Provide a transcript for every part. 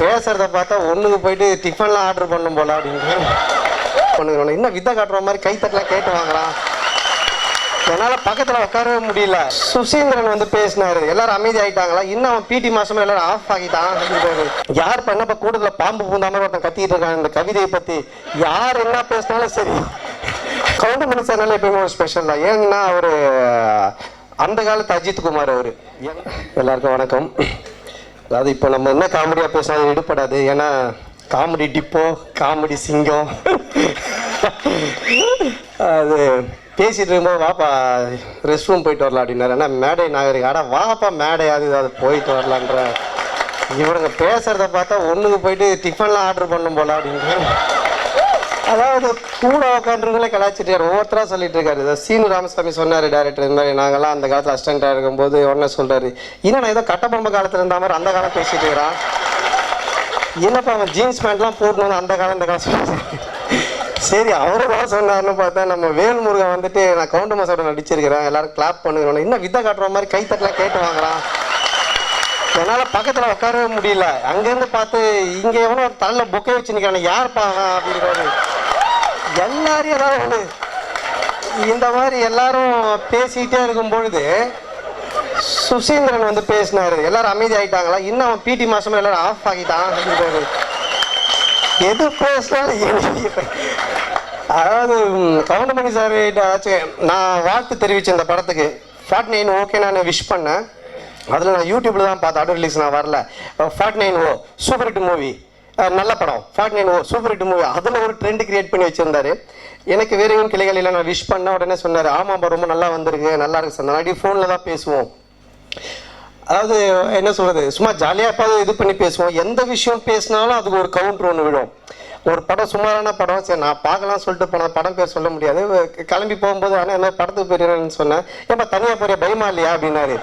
பேசுறத பார்த்தா ஒண்ணுக்கு போயிட்டு டிஃபன்லாம் ஆர்டர் பண்ணும் போல அப்படின்னு பண்ணுங்க. இன்னும் வித்தை காட்டுற மாதிரி கைத்தட்டலாம் கேட்டு வாங்கலாம். என்னால பக்கத்துல உட்காரவே முடியல. சுசீந்திரன் வந்து பேசினாரு, எல்லாரும் அமைதி ஆயிட்டாங்களா. இன்னும் அவன் பிடி மாசமா எல்லாரும் ஆஃப் ஆகிட்டான். யார் பண்ணப்ப கூட்டத்துல பாம்பு பூந்தாம ஒருத்தன் கத்திட்டு இருக்கான் இந்த கவிதையை பத்தி. யார் என்ன பேசினாலும் சரி, கவுண்டமணி சார்னால எப்பயுமே ஒரு ஸ்பெஷல் தான். ஏன்னா அவரு அந்த காலத்து அஜித் குமார் அவரு. எல்லாருக்கும் வணக்கம். அதாவது இப்போ நம்ம என்ன காமெடியா பேசினாலும் எடுப்படாது. ஏன்னா காமெடி டிப்போ, காமெடி சிங்கம். அது பேசிட்டு இருக்கும்போது வாப்பா ரெஸ்ட் ரூம் போயிட்டு வரலாம் அப்படின்னாரு. ஆனால் மேடை நாகரிகம், ஆடா வாப்பா மேடையாது அது போயிட்டு வரலான்ற. இவனுங்க பேசுறத பார்த்தா ஒண்ணுக்கு போயிட்டு டிஃபன்லாம் ஆர்டர் பண்ணும் போல அப்படின்னு. அதாவது கூட உட்காந்துருங்களே கலாச்சிட்டு ஒவ்வொருத்தரா சொல்லிட்டு இருக்காரு. சீனு ராமசாமி சொன்னாரு டைரக்டர், இந்த மாதிரி நாங்கெல்லாம் அந்த காலத்துல அசிஸ்டண்டா இருக்கும்போது உடனே சொல்றாரு, இன்னும் நான் ஏதோ கட்டபொம்மை காலத்துல இருந்த மாதிரி அந்த காலம் பேசிட்டு இருக்கிறான். என்னப்பா அவன் ஜீன்ஸ் பேண்ட்லாம் போடணும் அந்த காலம் இந்த காலம் சொல்லிட்டு. சரி அவரு தான் சொன்னார்னு பார்த்தா நம்ம வேல்முருகன் வந்துட்டு நான் கவுண்டமணியோட நடிச்சிருக்கிறேன், எல்லாரும் கிளாப் பண்ணுங்க, இன்னும் வித்தை காட்டுற மாதிரி கைத்தட்டலாம் கேட்டு வாங்கலாம். என்னால பக்கத்துல உட்காரவே முடியல. அங்கிருந்து பார்த்து இங்க எவனோ ஒரு தலையில பொக்கை வச்சு நிக்கிறான், யாருப்பா அப்படிங்கிறாரு. எல்லாரையும் ஏதாவது இந்த மாதிரி எல்லாரும் பேசிக்கிட்டே இருக்கும் பொழுது சுசீந்திரன் வந்து பேசினாரு, எல்லாரும் அமைதி ஆயிட்டாங்களா. இன்னும் அவன் பிடி மாசமா எல்லாரும் ஆஃப் ஆகிட்டான் அப்படிங்கிறாரு. எது பேசினாலும் அதாவது கவுண்டமணி சார் நான் வாழ்த்து தெரிவிச்சேன் இந்த படத்துக்கு. 49 ஓகே நான் விஷ் பண்ணேன். அதில் நான் யூடியூப்ல தான் பார்த்தேன், ஆடியோ ரிலீஸ் நான் வரல. 49 சூப்பர் ஹிட் மூவி, நல்ல படம். 49 சூப்பர் ஹிட் மூவி, அதில் ஒரு ட்ரெண்ட் கிரியேட் பண்ணி வச்சிருந்தாரு. எனக்கு வேற எதுவும் கிளைகள் இல்லை. நான் விஷ் பண்ண உடனே சொன்னார், ஆமாப்பா ரொம்ப நல்லா வந்திருக்கு, நல்லா இருக்கு சார். நான் ஃபோனில் தான் பேசுவோம். அதாவது என்ன சொல்றது, சும்மா ஜாலியாக எப்பாவது இது பண்ணி பேசுவோம். எந்த விஷயம் பேசினாலும் அதுக்கு ஒரு கவுண்டர் ஒன்று விடும். ஒரு படம் சுமாரான படம், சரி நான் பார்க்கலாம் சொல்லிட்டு போனேன், படம் பேர் சொல்ல முடியாது. கிளம்பி போகும்போது ஆனால் என்ன படத்துக்கு போயிருன்னு சொன்னேன். ஏப்பா தனியாக போறியா பயமா இல்லையா அப்படின்னாரு.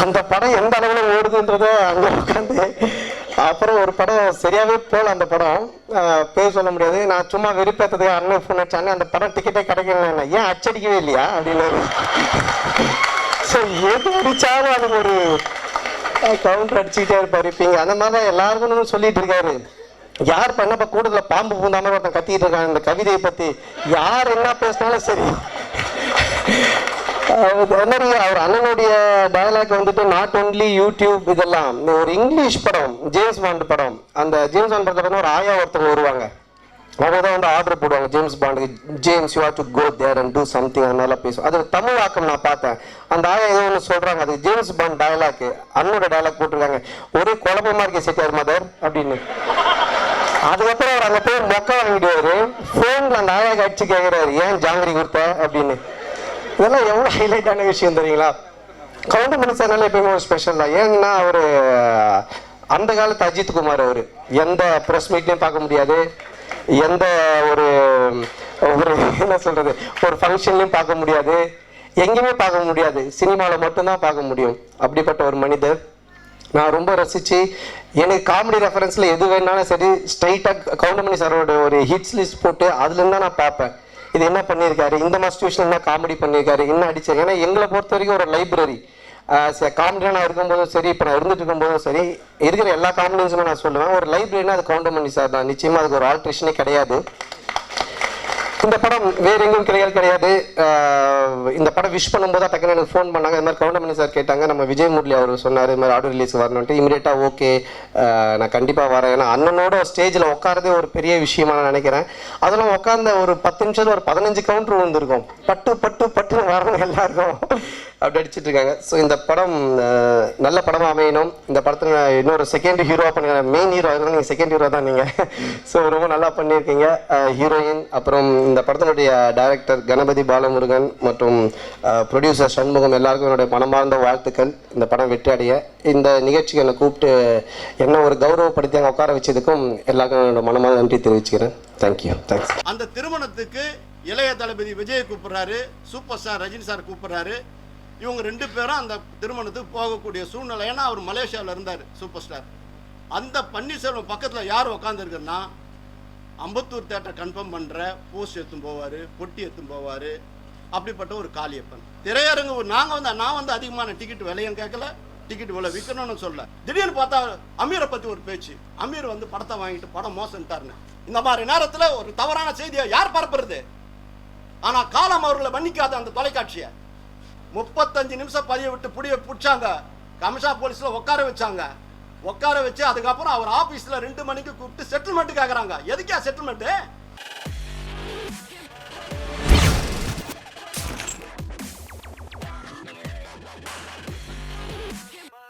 அந்த படம் எந்த அளவில் ஓடுதுன்றத அங்கே உட்காந்து அப்புறம் ஒரு படம் சரியாவே போல. அந்த படம் பேர் சொல்ல முடியாது. நான் சும்மா வெறுப்பேற்றதுக்கு அண்ணன் ஃபோன் அடிச்சாங்க, அந்த படம் டிக்கெட்டே கிடைக்கல, ஏன் அச்சடிக்கவே இல்லையா அப்படின்னாரு. சரி எது அடிச்சாலும் அதுக்கு ஒரு கவுண்டர் அடிச்சுக்கிட்டே இருப்பாரு. அந்த மாதிரி தான் எல்லாருக்கும் சொல்லிட்டு இருக்காரு. யார் பண்ணப்ப கூட்டத்துல பாம்பு பூந்தாம ஒருத்தன் கத்திட்டு இருக்கான் இந்த கவிதையை பத்தி. யார் என்ன பேசினாலும் சரி, அவர் அண்ணனுடைய டயலாக் வந்துட்டு நாட் ஒன்லி யூடியூப் இதெல்லாம். ஒரு இங்கிலீஷ் படம், ஜேம்ஸ் பாண்ட் படம். அந்த ஜேம்ஸ் பாண்ட் படத்துல ஒரு ஆயா ஒருத்தவங்க வருவாங்க, அவங்க தான் வந்து ஆர்டர் போடுவாங்க ஜேம்ஸ் பாண்டுக்கு, James you have to go there and do something. அதனால பேசும். அது தமிழ் ஆக்கம் நான் பார்த்தேன். அந்த ஆயா ஏதோ ஒன்று சொல்றாங்க, அது ஜேம்ஸ் பாண்ட் டயலாக், அண்ணனோட டயலாக் போட்டிருக்காங்க. ஒரே குழப்பமா இருக்கு செட்டியார் மதர் அப்படின்னு. அதுக்கப்புறம் அவர் அங்கே போய் மொக்க வாங்கிடுவாரு. ஃபோனில் அந்த ஆயாக்கு அடிச்சு கேட்குறாரு, ஏன் ஜாங்கிரி கொடுத்த அப்படின்னு. இதெல்லாம் எவ்வளோ ஹைலைட்டான விஷயம் தெரியுங்களா. கவுண்டமணி சார்னால எப்பயுமே ஒரு ஸ்பெஷல் தான். ஏன்னா அவரு அந்த காலத்து அஜித் குமார் அவரு. எந்த ப்ரெஸ் மீட்லையும் பார்க்க முடியாது, எந்த ஒரு என்ன சொல்றது ஒரு ஃபங்க்ஷன்லையும் பார்க்க முடியாது, எங்கேயுமே பார்க்க முடியாது, சினிமாவில் மட்டும்தான் பார்க்க முடியும். அப்படிப்பட்ட ஒரு மனிதர் நான் ரொம்ப ரசிச்சு, எனக்கு காமெடி ரெஃபரன்ஸ்ல எது வேணாலும் சரி ஸ்ட்ரைட்டாக கவுண்டமணி சாரோட ஒரு ஹிட்ஸ் லிஸ்ட் போட்டு அதுலேருந்து தான் நான் பார்ப்பேன். இது என்ன பண்ணியிருக்காரு, இந்த மாதிரி சிச்சுவேஷன் என்ன காமெடி பண்ணியிருக்காரு, என்ன அடிச்சாரு. ஏன்னா எங்களை பொறுத்த வரைக்கும் ஒரு லைப்ரரி. காமெடியாக நான் இருக்கும்போதும் சரி, இப்போ நான் இருந்துட்டு இருக்கும்போதும் சரி, இருக்கிற எல்லா காமெடியன்ஸுமே நான் சொல்லுவேன், ஒரு லைப்ரரினா அது கவுண்டமணி சார் தான். நிச்சயமா அதுக்கு ஒரு ஆல்ட்ரேஷனே கிடையாது. இந்த படம் வேற எங்கும் கிடையாது. இந்த படம் விஷ் பண்ணும்போது டக்குன்னு எனக்கு ஃபோன் பண்ணாங்க. இந்த மாதிரி கவுண்டமணி சார் கேட்டாங்க, நம்ம விஜய் முரளி அவர் சொன்னார் இந்த மாதிரி ஆடியோ ரிலீஸ் வரணுன்ட்டு. இமீடியட்டா ஓகே நான் கண்டிப்பாக வரேன். ஏன்னா அண்ணனோட ஸ்டேஜில் உட்காரதே ஒரு பெரிய விஷயமா நான் நினைக்கிறேன். அதெல்லாம் உட்கார்ந்த ஒரு 10 நிமிஷத்துல ஒரு 15 கவுண்டர் வந்துருக்கும். பட்டு பட்டு பட்டு வரணும் எல்லாருக்கும் அப்படி அடிச்சுட்டு இருக்காங்க. ஸோ இந்த படம் நல்ல படமாக அமையணும். இந்த படத்தில் இன்னொரு செகண்ட் ஹீரோவாக பண்ணுங்க. மெயின் ஹீரோ இருந்தால் நீங்கள் செகண்ட் ஹீரோ தான் நீங்கள். ஸோ ரொம்ப நல்லா பண்ணியிருக்கீங்க. ஹீரோயின், அப்புறம் இந்த படத்தினுடைய டைரக்டர் கணபதி பாலமுருகன் மற்றும் ப்ரொடியூசர் சண்முகம், எல்லாருக்கும் என்னுடைய மனமார்ந்த வாழ்த்துக்கள். இந்த படம் வெற்றி அடைய இந்த நிகழ்ச்சிக்கு என்னை கூப்பிட்டு என்ன ஒரு கௌரவப்படுத்தி அங்கே உட்கார வச்சதுக்கும் எல்லாருக்கும் என்னோட மனமார்ந்த நன்றி தெரிவிச்சுக்கிறேன். தேங்க்யூ. தேங்க்ஸ். அந்த திருமணத்துக்கு இளைய தளபதி விஜய் கூப்பிடுறாரு, சூப்பர் ஸ்டார் ரஜினி சார் கூப்பிடுறாரு. இவங்க 2 பேரும் அந்த திருமணத்துக்கு போகக்கூடிய சூழ்நிலை. ஏன்னா அவர் மலேசியாவில் இருந்தார் சூப்பர் ஸ்டார். அந்த பன்னீர்செல்வம் பக்கத்தில் யார் உட்காந்துருக்குன்னா, அம்பத்தூர் தேட்டரை கன்ஃபார்ம் பண்ணுற போஸ்ட் எடுத்துன்னு போவார், பொட்டி எடுத்துன்னு போவார். அப்படிப்பட்ட ஒரு காளியப்பன் திரையரங்கு. நான் வந்து அதிகமான டிக்கெட் விலையும் கேட்கல, டிக்கெட் இவ்வளோ விற்கணும்னு சொல்ல. திடீர்னு பார்த்தா அமீரை பற்றி ஒரு பேச்சு, அமீர் வந்து படத்தை வாங்கிட்டு படம் மோசம்ட்டாருன்னு. இந்த மாதிரி நேரத்தில் ஒரு தவறான செய்தியை யார் பரப்புறது? ஆனால் காலம் அவர்களை மன்னிக்காத அந்த தொலைக்காட்சியை 35 நிமிஷம் பதிய விட்டு புடிய பிடிச்சாங்க. கமிஷா போலீஸில் உட்கார வச்சு அதுக்கப்புறம் அவர் ஆஃபீஸில் 2 மணிக்கு கூப்பிட்டு செட்டில்மெண்ட்டு கேட்குறாங்க. எதுக்கா செட்டில்மெண்ட்டு?